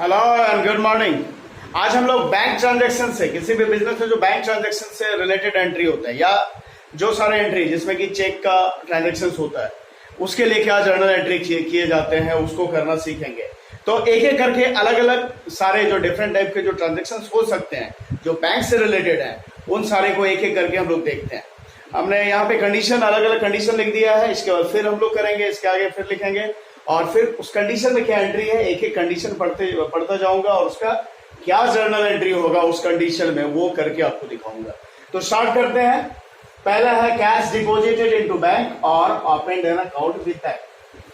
Hello and good morning. आज हम लोग बैंक ट्रांजैक्शन से, किसी भी बिजनेस में जो बैंक ट्रांजैक्शन से रिलेटेड एंट्री होता है या जो सारे एंट्री जिसमें कि चेक का ट्रांजैक्शन होता है उसके लिए क्या जर्नल एंट्री किए जाते हैं उसको करना सीखेंगे। तो एक एक करके अलग अलग सारे जो डिफरेंट टाइप के जो ट्रांजेक्शन हो सकते हैं जो बैंक से रिलेटेड है उन सारे को एक एक करके हम लोग देखते हैं। हमने यहाँ पे कंडीशन, अलग अलग कंडीशन लिख दिया है। इसके बाद फिर हम लोग करेंगे, इसके आगे फिर लिखेंगे और फिर उस कंडीशन में क्या एंट्री है एक एक कंडीशन पढ़ता जाऊंगा और उसका क्या जर्नल एंट्री होगा उस कंडीशन में वो करके आपको दिखाऊंगा। तो स्टार्ट करते हैं। पहला है कैश डिपॉजिटेड इनटू बैंक और open an account with bank.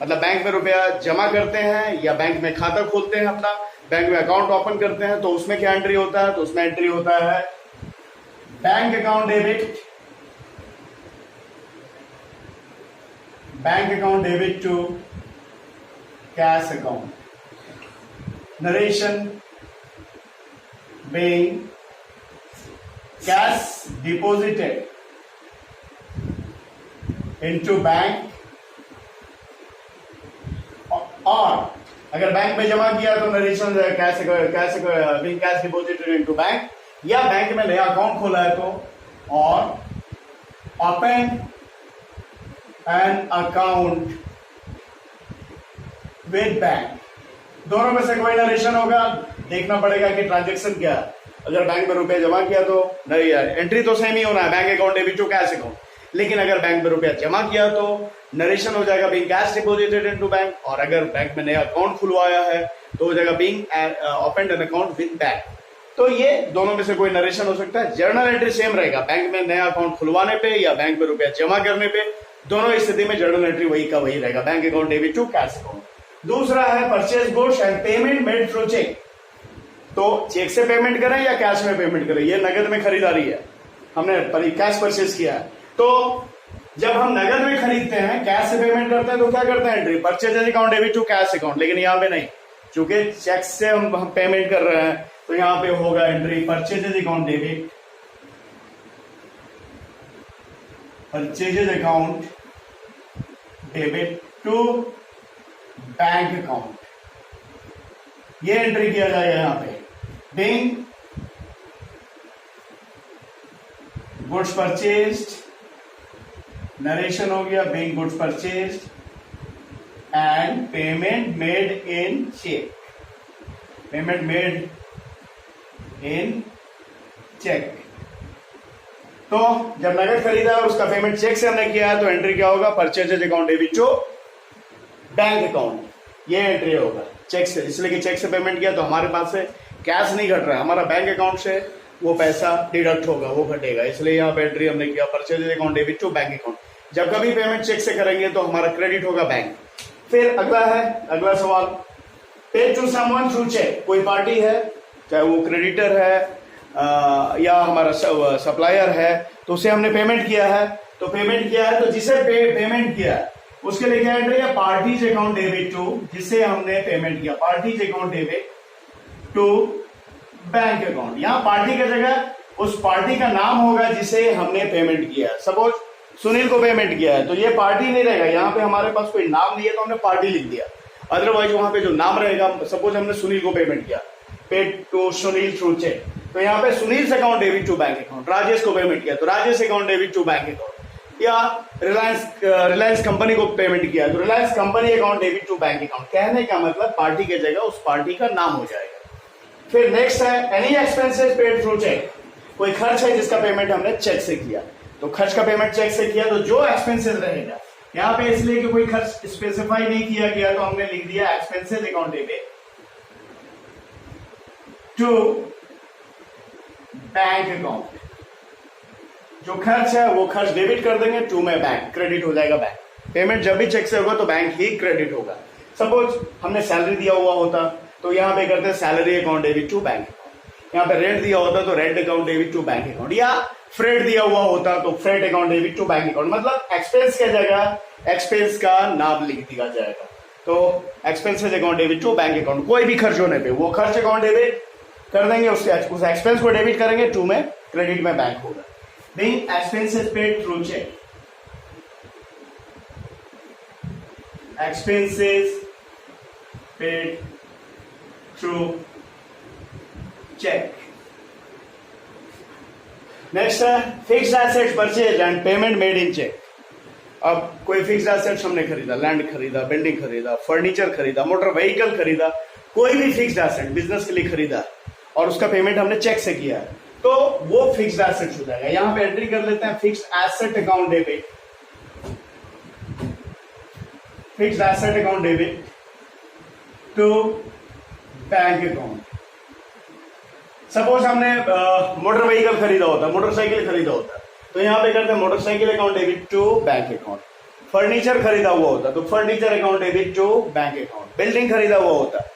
मतलब बैंक में रुपया जमा करते हैं या बैंक में खाता खोलते हैं, अपना बैंक में अकाउंट ओपन करते हैं। तो उसमें क्या एंट्री होता है? तो उसमें एंट्री होता है bank account debit, bank account debit to cash account. Narration being cash deposited into bank और अगर बैंक में जमा किया तो narration cash being cash deposited into bank, या बैंक में नया अकाउंट खोला है तो और open an account with bank. दोनों में से कोई नरेशन होगा, देखना पड़ेगा कि ट्रांजैक्शन क्या है। अगर बैंक में रुपया जमा किया तो नहीं यार, एंट्री तो सेम ही होना है, bank account debit to cash account. लेकिन अगर बैंक में रुपया जमा किया तो नरेशन हो जाएगा being cash deposited into bank, और अगर बैंक में नया अकाउंट खुलवाया है तो हो जाएगा being opened an account with bank. तो ये दोनों में से कोई नरेशन हो सकता है। जर्नल एंट्री सेम रहेगा, बैंक में नया अकाउंट खुलवाने पे या बैंक में रुपया जमा करने पे, दोनों स्थिति में जर्नल एंट्री वही का वही रहेगा, bank account debit to cash account. दूसरा है purchase goods and payment made through cheque. तो चेक से पेमेंट करें या कैश में पेमेंट करें, ये नगद में खरीदारी है, हमने कैश परचेज किया है। तो जब हम नगद में खरीदते हैं, कैश से पेमेंट करते हैं तो क्या करते हैं? Entry purchase account debit to cash account. लेकिन यहाँ पे नहीं, चूंकि चेक से हम पेमेंट कर रहे हैं तो यहाँ पे होगा entry purchase account debit, purchase account debit to bank account. ये एंट्री किया जाएगा यहाँ पे। बीइंग गुड्स परचेज्ड, नरेशन हो गया being goods purchased and payment made in cheque, payment made in cheque. तो जब नगद खरीदा और उसका पेमेंट चेक से हमने किया है तो एंट्री क्या होगा? Purchases account debit to bank account. ये एंट्री होगा चेक से, इसलिए कि चेक से पेमेंट किया तो हमारे पास से कैश नहीं घट रहा है, हमारा बैंक अकाउंट से वो पैसा डिडक्ट होगा, वो घटेगा। इसलिए यहाँ पे एंट्री हमने किया purchase account debit to bank account. जब कभी पेमेंट चेक से करेंगे तो हमारा क्रेडिट होगा बैंक। फिर अगला सवाल, पे टू समवन थ्रू चेक। कोई पार्टी है, चाहे वो क्रेडिटर है या हमारा सप्लायर है, तो उसे हमने पेमेंट किया है। तो पेमेंट किया है तो जिसे पेमेंट किया है उसके लिए क्या एंट्री है? पार्टीज अकाउंट डेबिट टू, जिसे हमने पेमेंट किया, parties account debit to bank account. यहां पार्टी की जगह उस पार्टी का नाम होगा जिसे हमने पेमेंट किया। सपोज सुनील को पेमेंट किया है तो ये पार्टी नहीं रहेगा, यहाँ पे हमारे पास कोई नाम नहीं है तो हमने पार्टी लिख दिया। अदरवाइज वहां पे जो नाम रहेगा, सपोज हमने सुनील को पेमेंट किया, paid to Sunil through cheque, तो यहाँ पे Sunil account debit to bank account. Rajesh को पेमेंट किया तो Rajesh account debit to bank account. या रिलायंस कंपनी को पेमेंट किया तो Reliance company account debit to bank account. कहने का मतलब पार्टी की जगह उस पार्टी का नाम हो जाएगा। फिर नेक्स्ट है any expenses paid through cheque. कोई खर्च है जिसका पेमेंट हमने चेक से किया, तो खर्च का पेमेंट चेक से किया तो जो एक्सपेंसेस रहेगा यहाँ पे, इसलिए कि कोई खर्च स्पेसिफाई नहीं किया गया तो हमने लिख दिया expenses account debit to bank account. जो खर्च है वो खर्च डेबिट कर देंगे, टू में बैंक, क्रेडिट हो जाएगा बैंक। पेमेंट जब भी चेक से होगा तो बैंक ही क्रेडिट होगा। सपोज हमने सैलरी दिया हुआ होता तो यहाँ पे करते हैं salary account debit to bank account. यहाँ पे रेंट दिया होता तो rent account debit to bank account, या फ्रेट दिया हुआ होता तो freight account debit to bank account. मतलब एक्सपेंस की जगह एक्सपेंस का नाम लिख दिया जाएगा। तो expenses account debit to bank account. कोई भी खर्च होने पे वो खर्च अकाउंट डेबिट कर देंगे, उस एक्सपेंस को डेबिट करेंगे, टू में क्रेडिट में बैंक होगा। Being expenses paid through check. Expenses paid through cheque. Next है fixed asset purchase and payment made in cheque. अब कोई फिक्स्ड एसेट्स हमने खरीदा, लैंड खरीदा, बिल्डिंग खरीदा, फर्नीचर खरीदा, मोटर व्हीकल खरीदा, कोई भी फिक्स्ड एसेट बिजनेस के लिए खरीदा और उसका पेमेंट हमने चेक से किया है, तो वो फिक्स्ड एसेट हो जाएगा। यहां पे एंट्री कर लेते हैं fixed asset account debit, fixed asset account debit to bank account. Suppose हमने मोटर व्हीकल खरीदा होता, मोटरसाइकिल खरीदा होता, तो यहां पे करते हैं motorcycle account debit to bank account. Furniture खरीदा हुआ होता तो furniture account debit to bank account. Building खरीदा हुआ होता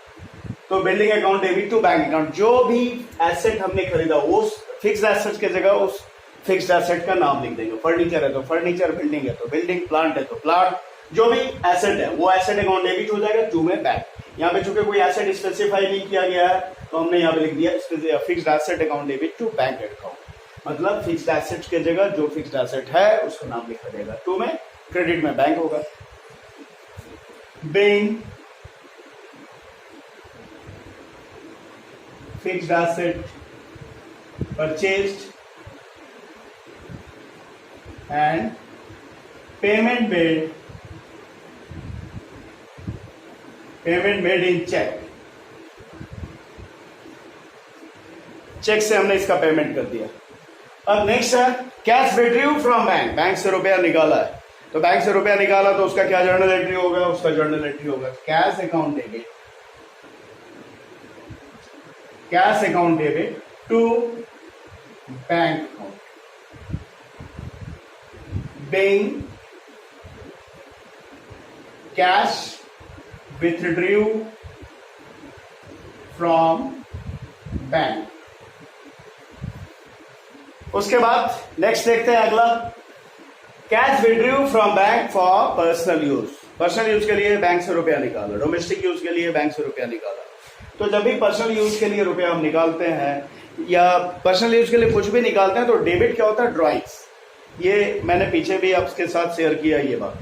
तो building account debit to bank account. जो भी एसेट हमने खरीदा उस फिक्स्ड एसेट की जगह उस फिक्स्ड एसेट का नाम लिख देंगे। फर्नीचर है तो फर्नीचर, बिल्डिंग है तो बिल्डिंग, प्लांट है तो प्लांट, जो भी एसेट है वो एसेट अकाउंट डेबिट हो जाएगा टू में बैंक। यहाँ पे चूंकि कोई एसेट स्पेसिफाई नहीं किया गया है तो हमने यहाँ पे लिख दिया fixed asset account debit to bank account. मतलब फिक्स्ड एसेट की जगह जो फिक्स्ड एसेट है उसका नाम लिखा जाएगा, टू में क्रेडिट में बैंक होगा। being fixed asset purchased and payment made in check। Cheque से हमने इसका पेमेंट कर दिया। अब नेक्स्ट है cash withdraw from bank. Bank से रुपया निकाला है तो बैंक से रुपया निकाला तो उसका क्या जर्नल एंट्री होगा, उसका जर्नल एंट्री होगा cash account debit, cash account debit to bank account. being cash withdrew from bank. उसके बाद नेक्स्ट देखते हैं अगला, cash withdraw from bank for personal use. Personal use के लिए बैंक से रुपया निकाला, डोमेस्टिक यूज के लिए बैंक से रुपया निकाला। तो जब भी पर्सनल यूज के लिए रुपया हम निकालते हैं या पर्सनल यूज के लिए कुछ भी निकालते हैं तो डेबिट क्या होता है, ड्रॉइंग्स। ये मैंने पीछे भी आपके साथ शेयर किया ये बात,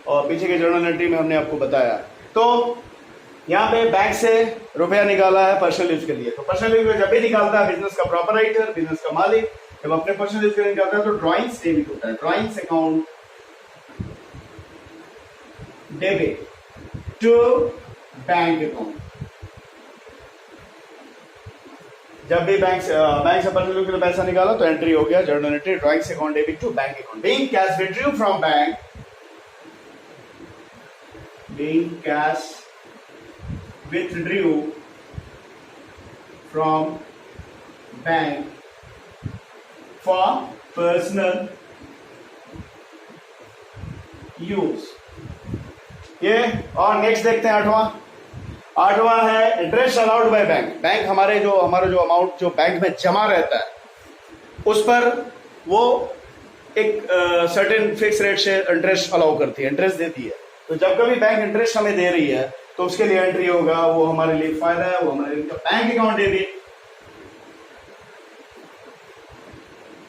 और पीछे के जर्नल एंट्री में हमने आपको बताया। तो यहाँ पे बैंक से रुपया निकाला है पर्सनल यूज के लिए, तो पर्सनल यूज में जब भी निकालता है बिजनेस का प्रोपराइटर, बिजनेस का मालिक, जब अपने पर्सनल यूज के लिए निकालता है तो ड्रॉइंग्स डेबिट होता है, drawings account debit to bank account. जब भी बैंक से पर्सनल यूज के लिए पैसा निकाला तो एंट्री हो गया journal entry, drawings account debit to bank account. Being cash withdraw from bank, being cash withdrew from bank for personal use। ये और नेक्स्ट देखते हैं आठवां है interest allowed by bank. Bank हमारा जो अमाउंट जो बैंक में जमा रहता है उस पर वो एक सर्टेन फिक्स रेट से इंटरेस्ट अलाउ करती है, इंटरेस्ट देती है। तो जब कभी बैंक इंटरेस्ट हमें दे रही है तो उसके लिए एंट्री होगा, वो हमारे लिए फायदा है, वो हमारे लिए bank account debit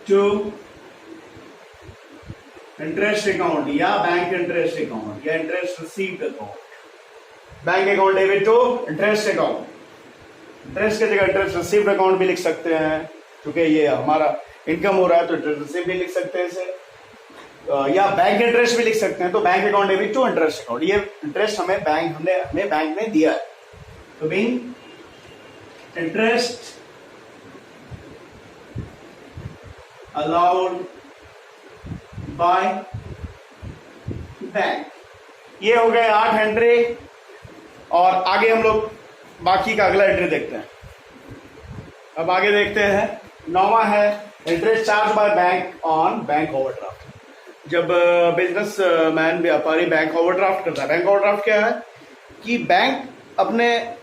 to interest account या बैंक इंटरेस्ट अकाउंट या interest received account. Bank account debit to interest account. Interest की जगह इंटरेस्ट रिसीव्ड अकाउंट भी लिख सकते हैं, क्योंकि ये हमारा इनकम हो रहा है तो इंटरेस्ट रिसीव भी लिख सकते हैं इसे, या बैंक इंटरेस्ट भी लिख सकते हैं। तो bank account debit to interest account, ये इंटरेस्ट हमें बैंक ने दिया है। तो being interest allowed by bank. ये हो गए 8 एंट्री, और आगे हम लोग बाकी का अगला एंट्री देखते हैं। अब आगे देखते हैं 9वां है interest charge by bank on bank overdraft. जब बिजनेस मैन व्यापारी बैंक ओवरड्राफ्ट करता है, बैंक ओवरड्राफ्ट क्या है कि बैंक अपने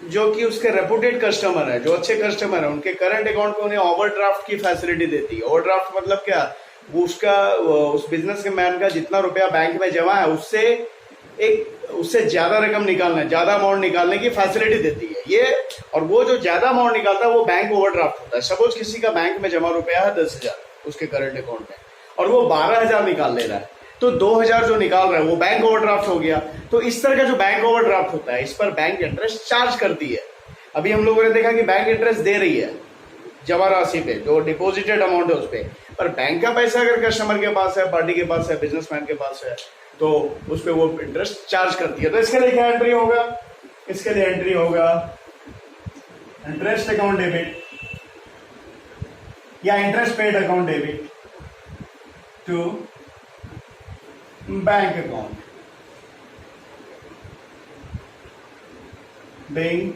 जो कि उसके रेपुटेड कस्टमर है, जो अच्छे कस्टमर है, उनके करंट अकाउंट में उन्हें ओवरड्राफ्ट की फैसिलिटी देती है। ओवरड्राफ्ट मतलब क्या, वो उस बिजनेस के मैन का जितना रुपया बैंक में जमा है उससे ज्यादा रकम निकालना, ज्यादा अमाउंट निकालने की फैसिलिटी देती है ये। और वो जो ज्यादा अमाउंट निकालता है वो बैंक ओवरड्राफ्ट होता है। सपोज किसी का बैंक में जमा रुपया है 10,000 उसके करंट अकाउंट में, और वो 12,000 निकाल ले रहा है, तो 2,000 जो निकाल रहा है वो बैंक ओवरड्राफ्ट हो गया। तो इस तरह का जो बैंक ओवरड्राफ्ट होता है इस पर बैंक इंटरेस्ट चार्ज करती है। अभी हम लोगों ने देखा कि बैंक इंटरेस्ट दे रही है जमा राशि पे, जो डिपॉजिटेड अमाउंट है उस पे, पर बैंक का पैसा अगर कस्टमर के पास है, पार्टी के पास है, बिजनेसमैन के पास है, तो उस पे वो इंटरेस्ट चार्ज करती है। तो इसके लिए क्या एंट्री होगा? इसके लिए एंट्री होगा इंटरेस्ट अकाउंट डेबिट या interest paid account debit to bank account being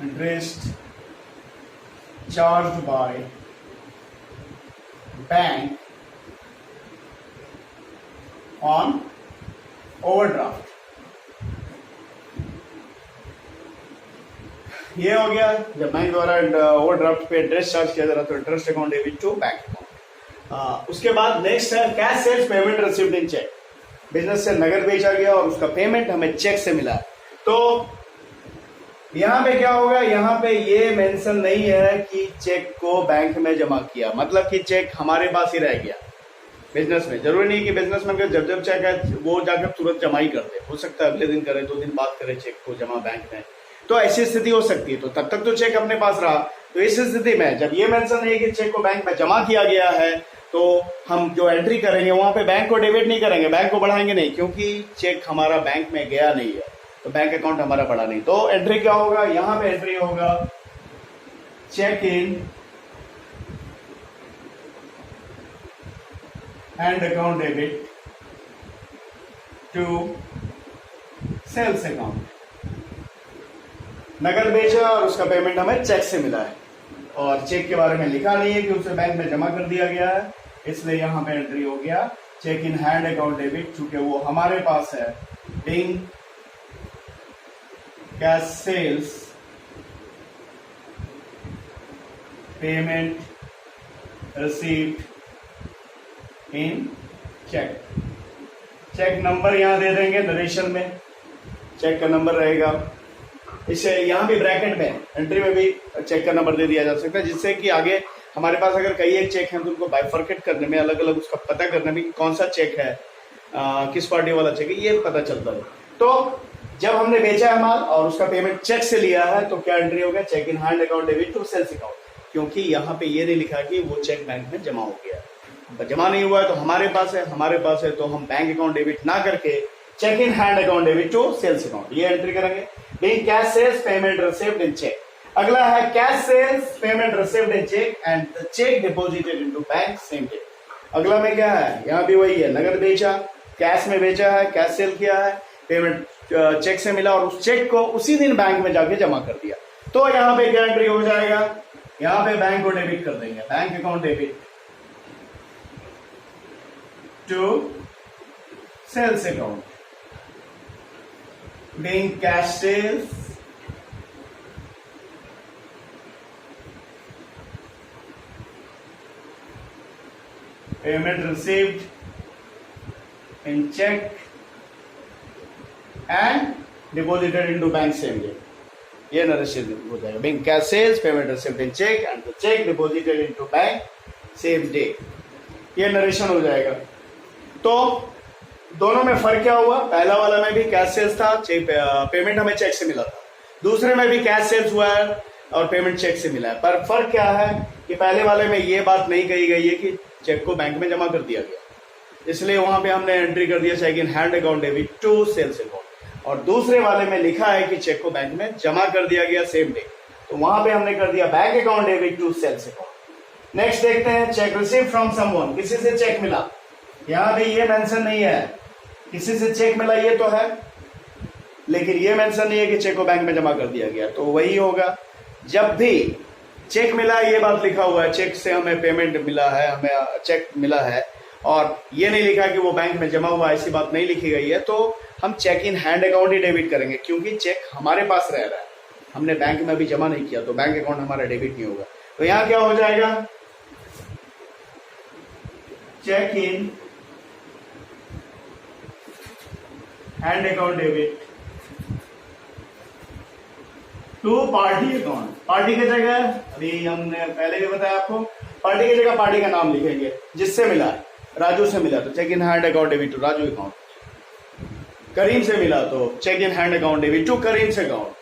interest charged by bank on overdraft। ये हो गया, जब बैंक द्वारा ओवरड्राफ्ट पे इंटरेस्ट चार्ज किया जा रहा तो interest account debit to bank account. उसके बाद नेक्स्ट है cash sales payment received in cheque. Business से नगद बेचा गया और उसका पेमेंट हमें चेक से मिला। तो यहां पे क्या होगा, यहां पे ये मेंशन नहीं है कि चेक को बैंक में जमा किया, मतलब कि चेक हमारे पास ही रह गया। बिजनेस में जरूरी नहीं कि बिजनेसमैन का जब जब चेक है वो जाकर तुरंत जमा ही कर दे, हो सकता है अगले दिन करे, 2 दिन बाद करे चेक को जमा बैंक में, तो ऐसी स्थिति हो सकती है। तो तब तक तो चेक अपने पास रहा। तो इस स्थिति में जब ये मेंशन है कि चेक को बैंक में जमा किया गया है, तो हम जो एंट्री करेंगे वहां पे बैंक को डेबिट नहीं करेंगे, बैंक को बढ़ाएंगे नहीं, क्योंकि चेक हमारा बैंक में गया नहीं है, तो बैंक अकाउंट हमारा बढ़ा नहीं। तो एंट्री क्या होगा, यहां पे एंट्री होगा cheque in and account debit to sales account. नगद बेचा और उसका पेमेंट हमें चेक से मिला है, और चेक के बारे में लिखा नहीं है कि उसे बैंक में जमा कर दिया गया है, इसलिए यहां पे एंट्री हो गया cheque in hand account debit, चूंकि वो हमारे पास है। Being cash sales payment received in cheque. Cheque number यहां दे देंगे नरेशन में, चेक का नंबर रहेगा। इसे यहां भी ब्रैकेट में एंट्री में भी चेक का नंबर दे दिया जा सकता है, जिससे कि आगे हमारे पास अगर कई एक चेक हैं तो उनको बाइफर्केट करने में, अलग अलग उसका पता करने में कि कौन सा चेक है, किस पार्टी वाला चेक है, ये पता चलता है। तो जब हमने बेचा है माल और उसका पेमेंट चेक से लिया है, तो क्या एंट्री हो गया, cheque in hand account debit to sales account, क्योंकि यहाँ पे ये नहीं लिखा कि वो चेक बैंक में जमा हो गया। जमा नहीं हुआ है तो हमारे पास है, तो हम बैंक अकाउंट डेबिट ना करके cheque in hand account debit to sales account, ये एंट्री करेंगे। Being cash sales payment received in check। अगला है cash sales payment received in cheque and the cheque deposited into bank same day. अगला में क्या है, यहाँ भी वही है, नगद बेचा, कैश में बेचा है, कैश सेल किया है, पेमेंट चेक से मिला और उस चेक को उसी दिन बैंक में जाके जमा कर दिया। तो यहाँ पे क्या एंट्री हो जाएगा, यहाँ पे बैंक को डेबिट कर देंगे, bank account debit to sales account. Being cash sales payment received in check and deposited into bank same day, ये नरेशन हो जाएगा। Being cash sales payment received in check and the check deposited into bank same day, ये narration हो जाएगा। तो दोनों में फर्क क्या हुआ, पहला वाला में भी कैश सेल्स था, पेमेंट हमें चेक से मिला था, दूसरे में भी कैश सेल्स हुआ है और पेमेंट चेक से मिला है। पर फर्क क्या है कि पहले वाले में ये बात नहीं कही गई है कि चेक को बैंक में जमा कर दिया गया, इसलिए वहां पे हमने एंट्री कर दिया cheque in hand account debit to sales account, और दूसरे वाले में लिखा है कि चेक को बैंक में जमा कर दिया गया सेम डे, तो वहां पे हमने कर दिया bank account debit to sales account. Next देखते हैं चेक रिसीव फ्रॉम समवन, किसी से चेक मिला, यहां भी ये मेंशन नहीं है, किसी से चेक मिला ये तो है, लेकिन ये मेंशन नहीं है कि चेक को बैंक में जमा कर दिया गया। तो वही होगा, जब भी चेक मिला ये बात लिखा हुआ है, चेक से हमें पेमेंट मिला है, हमें चेक मिला है, और ये नहीं लिखा कि वो बैंक में जमा हुआ, ऐसी बात नहीं लिखी गई है, तो हम चेक इन हैंड अकाउंट ही डेबिट करेंगे, क्योंकि चेक हमारे पास रह रहा है, हमने बैंक में अभी जमा नहीं किया, तो बैंक अकाउंट हमारा डेबिट नहीं होगा। तो यहां क्या हो जाएगा, cheque in hand account debit to party account. Party की जगह, अभी हमने पहले भी बताया आपको, पार्टी की जगह पार्टी का नाम लिखेंगे, जिससे मिला, राजू से मिला, तो cheque in hand account debit to Raju account. Karim से मिला तो cheque in hand account debit to Karim से अकाउंट।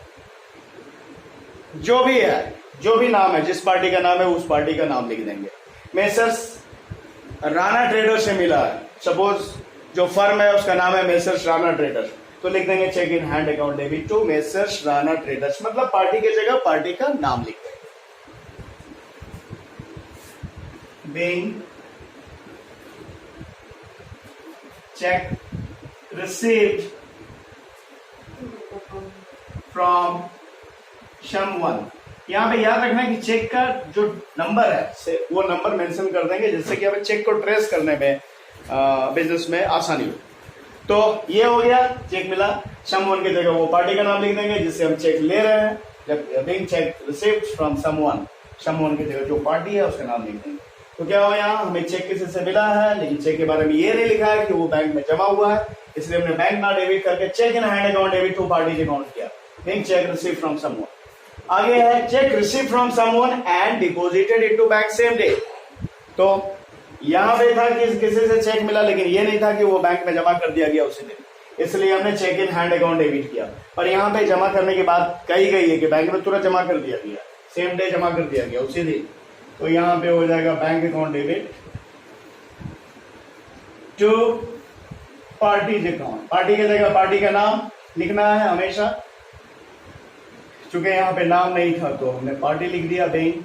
जो भी है, जो भी नाम है, जिस पार्टी का नाम है उस पार्टी का नाम लिख देंगे। मेसर्स राणा ट्रेडर्स से मिला है, सपोज जो फर्म है उसका नाम है मेसर्स राणा ट्रेडर्स, तो लिख देंगे cheque in hand account debit to Messrs Rana traders, मतलब पार्टी की जगह पार्टी का नाम लिख देंगे। Being check received from someone। यहां पे याद रखना कि चेक का जो नंबर है वो नंबर मेंशन कर देंगे, जिससे कि हमें चेक को ट्रेस करने में बिजनेस में आसानी हो। तो ये हो गया, चेक मिला, समवन की जगह वो पार्टी का नाम लिख देंगे जिससे हम चेक ले रहे हैं। जब being check received from someone, someone की जगह जो पार्टी है उसका नाम लिख देंगे। तो क्या हुआ, यहाँ हमें चेक किसी से मिला है लेकिन चेक के बारे में ये नहीं लिखा है कि वो बैंक में जमा हुआ है, इसलिए हमने बैंक ना डेबिट करके cheque in hand account debit to party account किया। Being cheque receive from someone. आगे है cheque receive from someone and deposited into bank same day. तो यहां पे था कि किसी से चेक मिला लेकिन ये नहीं था कि वो बैंक में जमा कर दिया गया उसी दिन, इसलिए हमने cheque in hand account debit किया। और यहाँ पे जमा करने की बात कही गई है कि बैंक में तुरंत जमा कर दिया गया, सेम डे जमा कर दिया गया उसी दिन, तो यहां पे हो जाएगा bank account debit to party account. Party की जगह पार्टी का नाम लिखना है हमेशा, चूंकि यहां पे नाम नहीं था तो हमने पार्टी लिख दिया। Bank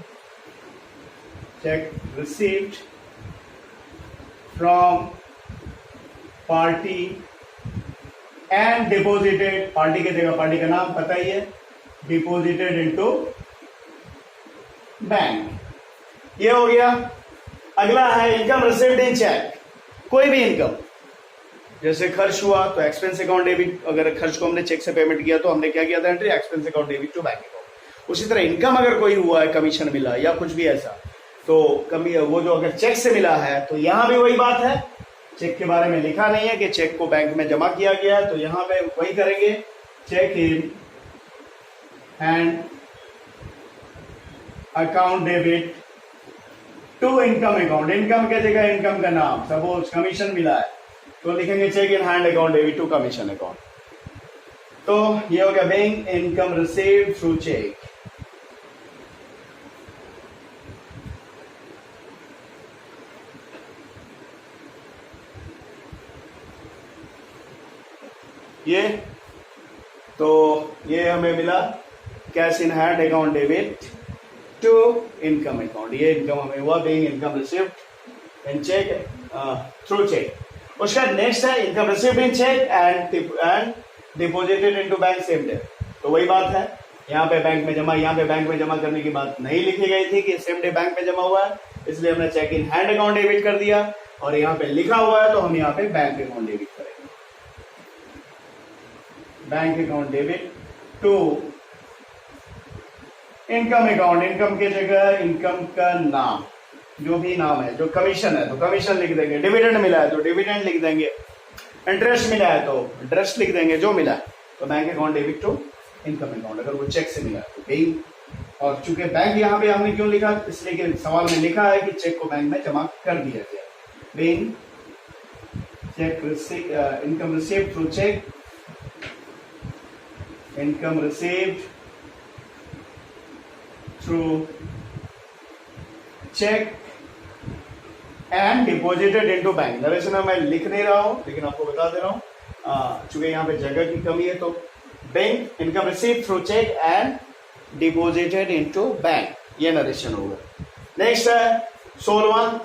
cheque received from party and deposited, party की जगह पार्टी का नाम पता ही है, डिपॉजिटेड इनटू बैंक। ये हो गया। अगला है इनकम रिसीव्ड इन चेक। कोई भी इनकम, जैसे खर्च हुआ तो एक्सपेंस अकाउंट डेबिट, अगर खर्च को हमने चेक से पेमेंट किया तो हमने क्या किया था entry, expense account debit to bank account. उसी तरह इनकम अगर कोई हुआ है, कमीशन मिला या कुछ भी ऐसा, तो कमी वो जो अगर चेक से मिला है तो यहां भी वही बात है, चेक के बारे में लिखा नहीं है कि चेक को बैंक में जमा किया गया है, तो यहां पे वही करेंगे, cheque in hand account debit to income account. Income की जगह इनकम का नाम, सपोज कमीशन मिला है तो लिखेंगे cheque in hand account debit to commission account. तो ये हो गया bank income received through cheque. ये तो ये हमें मिला cash in hand account debit to income account. ये इनकम हमें हुआ being income received in cheque through cheque. उसका नेक्स्ट है income received in cheque and deposited into bank same day. तो वही बात है, यहाँ पे बैंक में जमा, यहाँ पे बैंक में जमा करने की बात नहीं लिखी गई थी कि सेम डे बैंक में जमा हुआ है, इसलिए हमने cheque in hand account debit कर दिया। और यहाँ पे लिखा हुआ है तो हम यहाँ पे बैंक अकाउंट डेबिट करेंगे, bank account debit to income account. Income की जगह इनकम का नाम, जो भी नाम है, जो कमीशन है तो कमीशन लिख देंगे, डिविडेंड मिला है तो डिविडेंड लिख देंगे, इंटरेस्ट मिला है तो इंटरेस्ट लिख देंगे, जो मिला है। तो bank account debit to income account, अगर वो चेक से मिला है तो बैंक। और चूंकि बैंक यहाँ पे हमने क्यों लिखा, इसलिए कि सवाल में लिखा है कि चेक को बैंक में जमा कर दिया गया। Bank cheque income received through cheque, income received through cheque and deposited into bank. Narration में मैं लिख नहीं रहा हूं लेकिन आपको बता दे रहा हूं, चूंकि यहाँ पे जगह की कमी है, तो bank income receive through cheque and deposited into bank, ये नरेशन होगा। नेक्स्ट है 16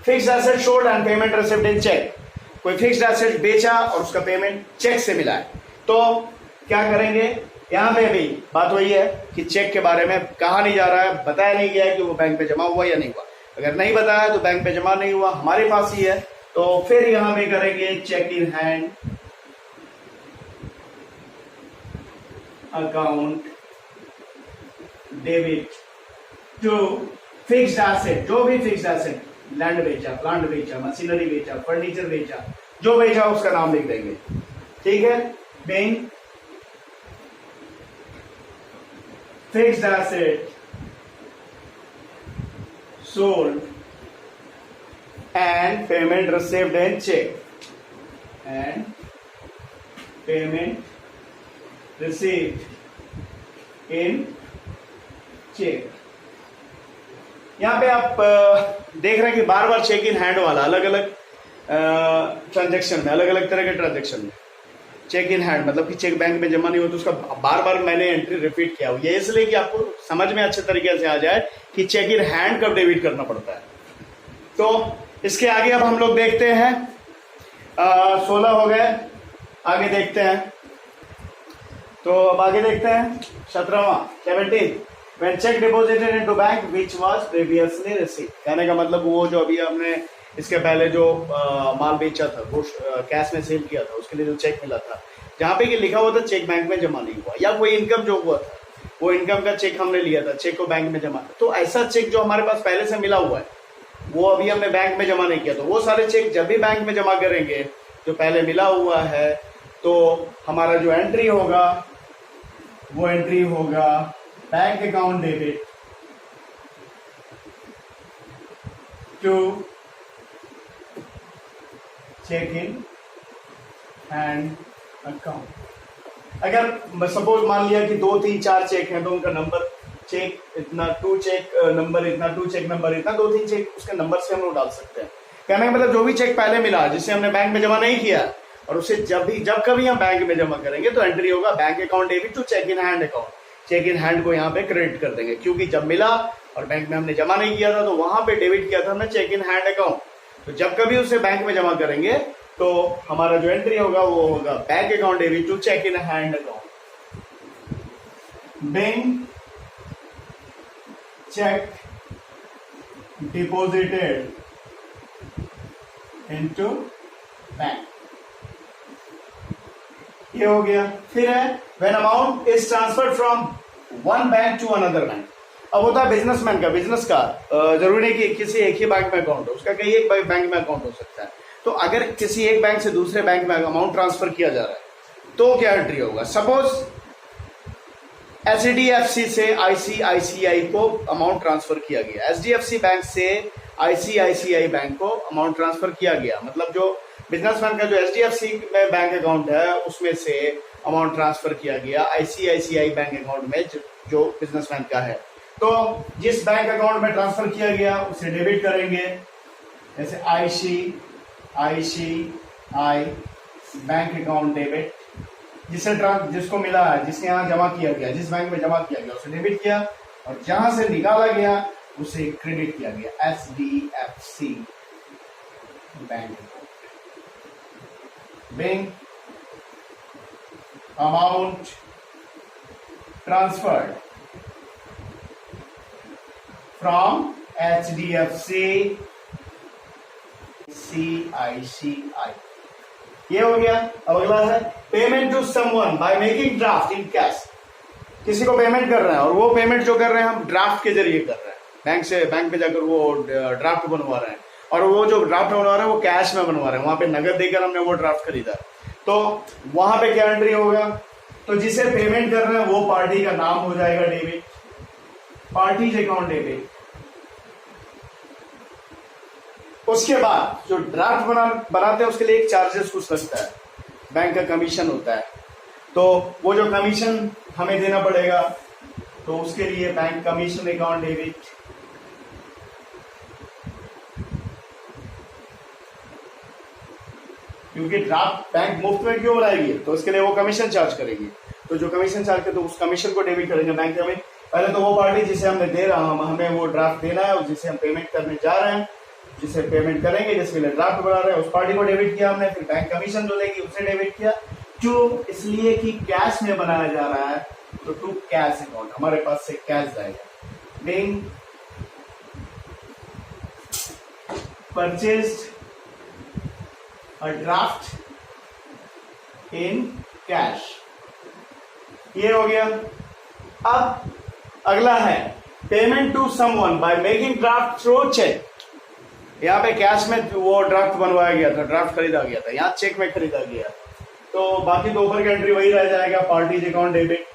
fixed asset sold and payment received in cheque. कोई फिक्स्ड एसेट बेचा और उसका पेमेंट चेक से मिला है, तो क्या करेंगे, यहाँ पे भी बात वही है कि चेक के बारे में कहा नहीं जा रहा है, बताया नहीं गया है कि वो बैंक पे जमा हुआ या नहीं हुआ। अगर नहीं बताया तो बैंक पे जमा नहीं हुआ, हमारे पास ही है, तो फिर यहां पे करेंगे cheque in hand account debit to fixed asset. जो भी फिक्स्ड एसेट, लैंड बेचा, प्लांट बेचा, मशीनरी बेचा, फर्नीचर बेचा, जो बेचा उसका नाम लिख देंगे, ठीक है। Bank fixed asset sold and payment received in check, and payment received in cheque. यहां पे आप देख रहे हैं कि बार बार चेक इन हैंड वाला अलग अलग ट्रांजेक्शन में, अलग अलग तरह के ट्रांजेक्शन में चेक इन हैंड मतलब कि चेक बैंक में जमा नहीं हो तो उसका बार बार मैंने एंट्री रिपीट किया। ये इसलिए कि आपको समझ में अच्छे तरीके से आ जाए कि चेक इन हैंड कब डेबिट करना पड़ता है। तो इसके आगे अब हम लोग देखते हैं 16 हो गए, आगे देखते हैं। तो अब आगे देखते हैं 17 when check deposited into bank which was previously received। कहने का मतलब वो जो अभी हमने इसके पहले जो माल बेचा था वो कैश में सेल किया था उसके लिए जो चेक मिला था, जहां पे कि लिखा हुआ था चेक बैंक में जमा नहीं हुआ, या कोई इनकम जो हुआ था वो इनकम का चेक हमने लिया था, चेक को बैंक में जमा, तो ऐसा चेक जो हमारे पास पहले से मिला हुआ है वो अभी हमने बैंक में जमा नहीं किया, तो वो सारे चेक जब भी बैंक में जमा करेंगे जो पहले मिला हुआ है तो हमारा जो एंट्री होगा वो एंट्री होगा bank account debit to cheque in hand account. अगर सपोज मान लिया कि 2 3 4 चेक हैं तो उनका नंबर चेक इतना, 2 चेक नंबर इतना, 2 चेक नंबर इतना, 2 3 चेक उसके नंबर से हम लोग डाल सकते हैं। कहने का मतलब जो भी चेक पहले मिला जिसे हमने बैंक में जमा नहीं किया और उसे जब कभी हम बैंक में जमा करेंगे तो एंट्री होगा bank account debit to cheque in hand account. Cheque in hand को यहाँ पे क्रेडिट कर देंगे क्योंकि जब मिला और बैंक में हमने जमा नहीं किया था तो वहां पे डेबिट किया था हमने चेक इन हैंड अकाउंट। तो जब कभी उसे बैंक में जमा करेंगे तो हमारा जो एंट्री होगा वो होगा bank account debit to cheque in hand account. Bank cheque deposited into bank, ये हो गया। फिर है when amount is transferred from one bank to another bank. अब होता है बिजनेसमैन का, बिजनेस का जरूरी नहीं कि किसी एक ही बैंक में अकाउंट हो, उसका कई एक बैंक में अकाउंट हो सकता है। तो अगर किसी एक बैंक से दूसरे बैंक में अमाउंट ट्रांसफर किया जा रहा है तो क्या एंट्री होगा। सपोज एचडीएफसी से आईसीआईसीआई को अमाउंट ट्रांसफर किया गया, एचडीएफसी बैंक से आईसीआईसीआई बैंक को अमाउंट ट्रांसफर किया गया, मतलब जो बिजनेसमैन का जो एचडीएफसी में बैंक अकाउंट है उसमें से अमाउंट ट्रांसफर किया गया आईसीआईसीआई बैंक अकाउंट में जो बिजनेसमैन का है। तो जिस बैंक अकाउंट में ट्रांसफर किया गया उसे डेबिट करेंगे, जैसे आईसीआईसीआई बैंक अकाउंट डेबिट, जिसको मिला है, जिसके यहाँ जमा किया गया, जिस बैंक में जमा किया गया उसे डेबिट किया, और जहां से निकाला गया उसे क्रेडिट किया गया HDFC bank account. Bank amount transferred from HDFC ICICI, ये हो गया। अब अगला है payment to someone by making draft in cash. किसी को पेमेंट कर रहे हैं और वो पेमेंट जो कर रहे हैं हम ड्राफ्ट के जरिए कर रहे हैं, बैंक पे जाकर वो ड्राफ्ट बनवा रहे हैं, और वो जो ड्राफ्ट बनवा रहे हैं वो कैश में बनवा रहे हैं, वहां पे नगद देकर हमने वो ड्राफ्ट खरीदा, तो वहां पे क्या एंट्री होगा। तो जिसे पेमेंट कर रहे हैं वो पार्टी का नाम हो जाएगा डेबिट, पार्टीज अकाउंट डेबिट। उसके बाद जो ड्राफ्ट बनाते हैं उसके लिए एक चार्जेस कुछ लगता है, बैंक का कमीशन होता है, तो वो जो कमीशन हमें देना पड़ेगा, तो उसके लिए बैंक कमीशन अकाउंट डेबिट, क्योंकि ड्राफ्ट बैंक मुफ्त में क्यों बनाएगी, तो उसके लिए वो कमीशन चार्ज करेगी, तो जो कमीशन चार्ज करे तो उस कमीशन को डेबिट करेंगे बैंक हमें। पहले तो वो पार्टी जिसे हमने दे रहा हमें वो ड्राफ्ट देना है और जिसे हम पेमेंट करने जा रहे हैं, जिसे पेमेंट करेंगे, जिसके लिए ड्राफ्ट बना रहे हैं, उस पार्टी को डेबिट किया हमने, फिर बैंक कमीशन जो लेगी उसे डेबिट किया, जो इसलिए कि कैश में बनाया जा रहा है तो टू कैश अकाउंट, हमारे पास से कैश जाएगा। Bank purchased a draft in cash, ये हो गया। अब अगला है payment to someone by making draft through cheque. यहाँ पे कैश में वो ड्राफ्ट बनवाया गया था, ड्राफ्ट खरीदा गया था, यहाँ चेक में खरीदा गया, तो बाकी दो ऊपर की एंट्री वही रह जाएगा, पार्टीज अकाउंट डेबिट,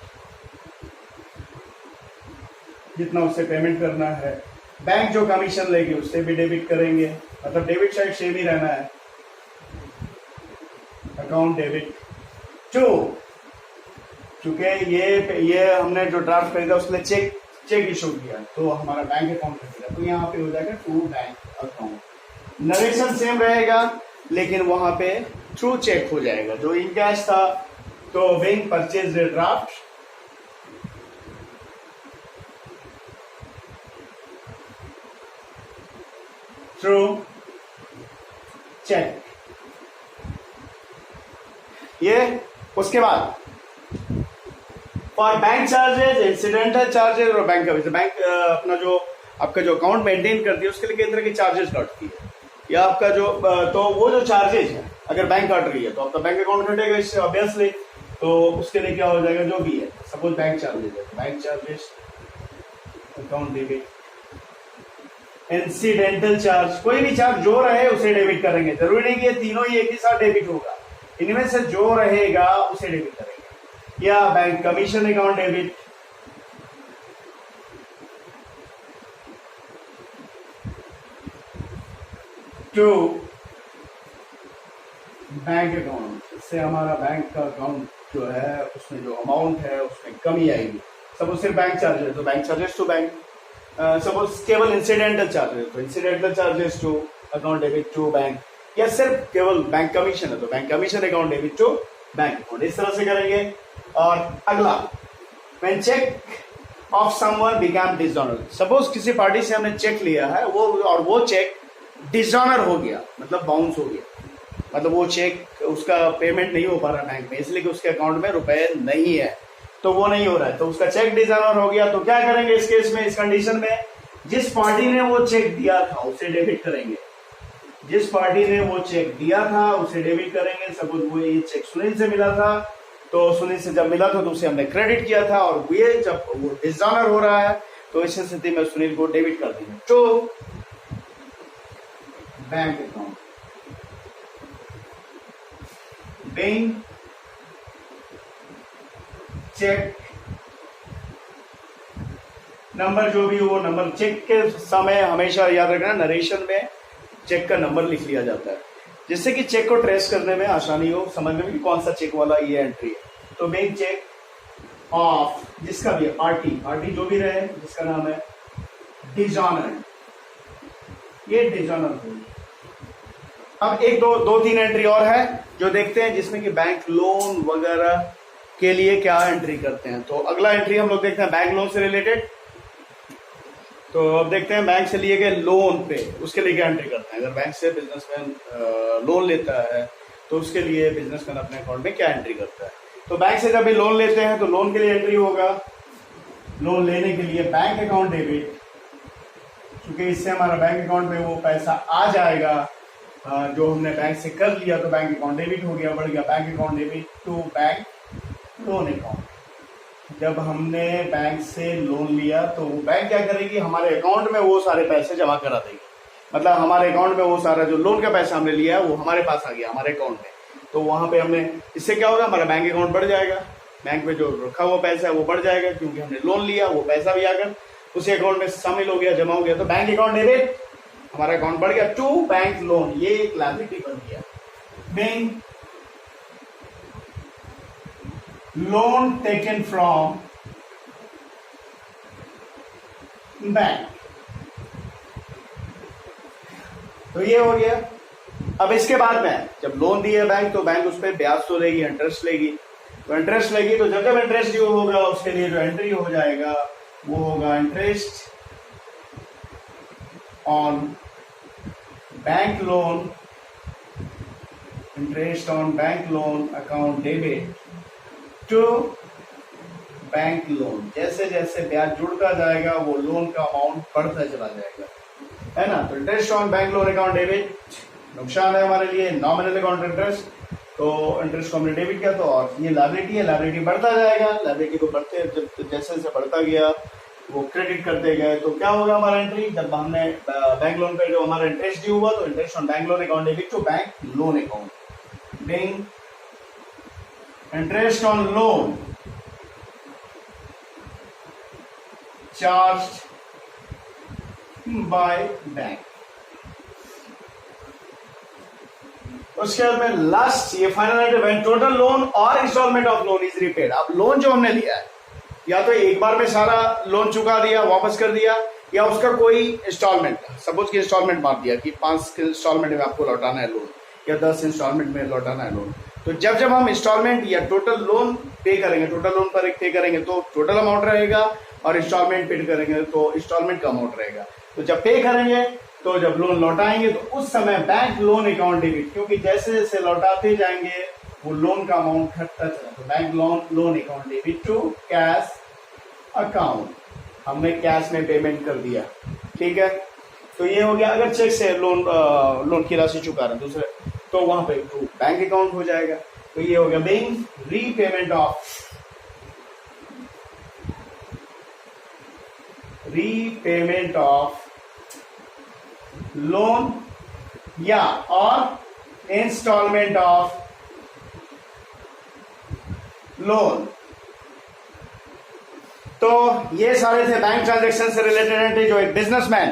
जितना उससे पेमेंट करना है, बैंक जो कमीशन लेगी उससे भी डेबिट करेंगे, मतलब डेबिट साइड सेम ही रहना है, अकाउंट डेबिट टू, चूंकि ये हमने जो ड्राफ्ट खरीदा उसने चेक इशू किया तो हमारा बैंक अकाउंट खरीदा, तो यहाँ पे हो जाएगा to bank account. Narration same रहेगा लेकिन वहां पे थ्रू चेक हो जाएगा। जो इन कैश था तो bank purchase draft through cheque. ये उसके बाद for bank charges, incidental charges और बैंक बैंक अपना जो आपका जो अकाउंट मेंटेन करती है उसके लिए कई तरह के चार्जेस काटती है, या आपका जो तो वो जो चार्जेस है अगर बैंक काट रही है तो आपका बैंक अकाउंट कटेगा इससे ऑब्वियसली। तो उसके लिए क्या हो जाएगा, जो भी है सपोज बैंक चार्जेस है, bank charges account debit, incidental charge कोई भी चार्ज जो रहे उसे डेबिट करेंगे, जरूरी नहीं कि ये तीनों ही एक ही साथ डेबिट होगा, इनमें से जो रहेगा उसे डेबिट करेंगे। या bank commission account debit, to bank account, इससे हमारा बैंक का अकाउंट जो है उसमें जो अमाउंट है उसमें कमी आएगी। सपोज सिर्फ बैंक चार्जेस तो bank charges to bank, suppose केवल इंसिडेंटल चार्जेस तो incidental charges to account debit to bank, या सिर्फ केवल बैंक कमीशन है तो bank commission account debit to bank account, इस तरह से करेंगे। और अगला, when cheque of someone become dishonour, suppose किसी पार्टी से हमने चेक लिया है वो चेक डिसऑनर हो गया, मतलब बाउंस हो गया, मतलब वो चेक उसका पेमेंट नहीं हो पा रहा बैंक में इसलिए कि उसके अकाउंट में रुपए नहीं है, तो वो नहीं हो रहा है, तो उसका चेक डिसऑनर हो गया। तो क्या करेंगे इस केस में, इस कंडीशन में जिस पार्टी ने वो चेक दिया था उसे डेबिट करेंगे, जिस पार्टी ने वो चेक दिया था उसे डेबिट करेंगे। सपोज वो ये चेक सुनील से मिला था तो सुनील से जब मिला था तो उसे हमने क्रेडिट किया था, और ये जब वो डिसऑनर हो रहा है तो इस स्थिति में सुनील को डेबिट कर देंगे to bank account. Bank cheque number जो भी हो, नंबर चेक के समय हमेशा याद रखना नरेशन में चेक का नंबर लिख लिया जाता है जिससे कि चेक को ट्रेस करने में आसानी हो, समझने में कि कौन सा चेक वाला ये एंट्री है। तो बैंक चेक ऑफ जिसका भी पार्टी जो भी रहे जिसका नाम है डिसऑनर, ये डिसऑनर होगी। अब एक दो तीन एंट्री और है जो देखते हैं जिसमें कि बैंक लोन वगैरह के लिए क्या एंट्री करते हैं। तो अगला एंट्री हम लोग देखते हैं बैंक लोन से रिलेटेड। तो अब देखते हैं बैंक से लिए गए लोन पे उसके लिए क्या एंट्री करते हैं। अगर बैंक से बिजनेसमैन लोन लेता है तो उसके लिए बिजनेसमैन अपने अकाउंट में क्या एंट्री करता है। तो बैंक से जब भी लोन लेते हैं तो लोन के लिए एंट्री होगा, लोन लेने के लिए बैंक अकाउंट डेबिट, क्योंकि इससे हमारा बैंक अकाउंट में वो पैसा आ जाएगा जो हमने बैंक से कर लिया, तो बैंक अकाउंट डेबिट हो गया, बढ़ गया bank account debit to bank loan account. जब हमने बैंक से लोन लिया तो बैंक क्या करेगी, हमारे अकाउंट में वो सारे पैसे जमा करा देगी, मतलब हमारे अकाउंट में वो सारा जो लोन का पैसा हमने लिया है वो हमारे पास आ गया हमारे अकाउंट में। तो वहां पे हमने इससे क्या होगा, हमारा बैंक अकाउंट बढ़ जाएगा, बैंक में जो रखा हुआ पैसा है वो बढ़ जाएगा क्योंकि हमने लोन लिया, वो पैसा भी आकर उसी अकाउंट में शामिल हो गया, जमा हो गया। तो बैंक अकाउंट डेबिट, हमारा अकाउंट बढ़ गया टू बैंक लोन, ये एक लायबिलिटी बन गया। Bank loan taken from bank, तो ये हो गया। अब इसके बाद में जब लोन दिए बैंक तो बैंक उस पर ब्याज तो लेगी, इंटरेस्ट लेगी, तो इंटरेस्ट लेगी तो जब इंटरेस्ट ड्यू होगा उसके लिए जो एंट्री हो जाएगा वो होगा interest on bank loan, interest on bank loan account debit to bank loan. जैसे जैसे ब्याज जुड़ता जाएगा वो लोन का अमाउंट बढ़ता चला जाएगा, है ना। तो interest on bank loan account debit नुकसान है हमारे लिए, नॉमिनल अकाउंट इंटरेस्ट, तो इंटरेस्ट को हमने डेबिट किया तो और ये लायबिलिटी है, लायबिलिटी बढ़ता जाएगा, लायबिलिटी को बढ़ते जैसे जैसे बढ़ता गया वो क्रेडिट करते गए तो क्या होगा हमारा एंट्री, जब हमने बैंक लोन पे जो हमारा इंटरेस्ट ड्यू हुआ तो interest on bank loan account debit to bank loan account. Bank interest on loan charge by bank, उसके बाद में लास्ट ये फाइनल आइटम है टोटल लोन और instalment of loan is repaid. अब लोन जो हमने लिया है या तो एक बार में सारा लोन चुका दिया वापस कर दिया, या उसका कोई इंस्टॉलमेंट, सपोज की इंस्टॉलमेंट मार दिया कि 5 इंस्टॉलमेंट में आपको लौटाना है लोन या 10 इंस्टॉलमेंट में लौटाना है लोन। तो जब जब हम इंस्टॉलमेंट या टोटल लोन पे करेंगे, टोटल लोन पर पे करेंगे तो टोटल अमाउंट रहेगा, और इंस्टॉलमेंट पे करेंगे तो इंस्टॉलमेंट का अमाउंट रहेगा। तो जब पे करेंगे तो जब लोन लौटाएंगे तो उस समय बैंक लोन अकाउंट डेबिट, क्योंकि जैसे जैसे लौटाते जाएंगे वो लोन का अमाउंट घटता चला, तो bank loan account debit to cash account, हमने कैश में पेमेंट कर दिया। ठीक है, तो ये हो गया। अगर चेक से लोन की राशि चुका रहे दूसरे, तो वहां पे तो बैंक अकाउंट हो जाएगा। तो ये हो गया बेइंग रीपेमेंट ऑफ लोन या और इंस्टॉलमेंट ऑफ लोन। तो ये सारे थे बैंक ट्रांजैक्शन से रिलेटेड एंट्री। जो एक बिजनेसमैन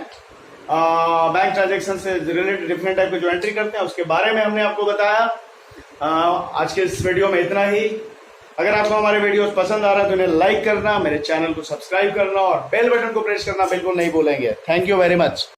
बैंक ट्रांजैक्शन से रिलेटेड डिफरेंट टाइप के जो एंट्री करते हैं उसके बारे में हमने आपको बताया। आज के इस वीडियो में इतना ही। अगर आपको हमारे वीडियोस पसंद आ रहा है तो इन्हें लाइक करना, मेरे चैनल को सब्सक्राइब करना और बेल बटन को प्रेस करना बिल्कुल नहीं भूलेंगे। Thank you very much.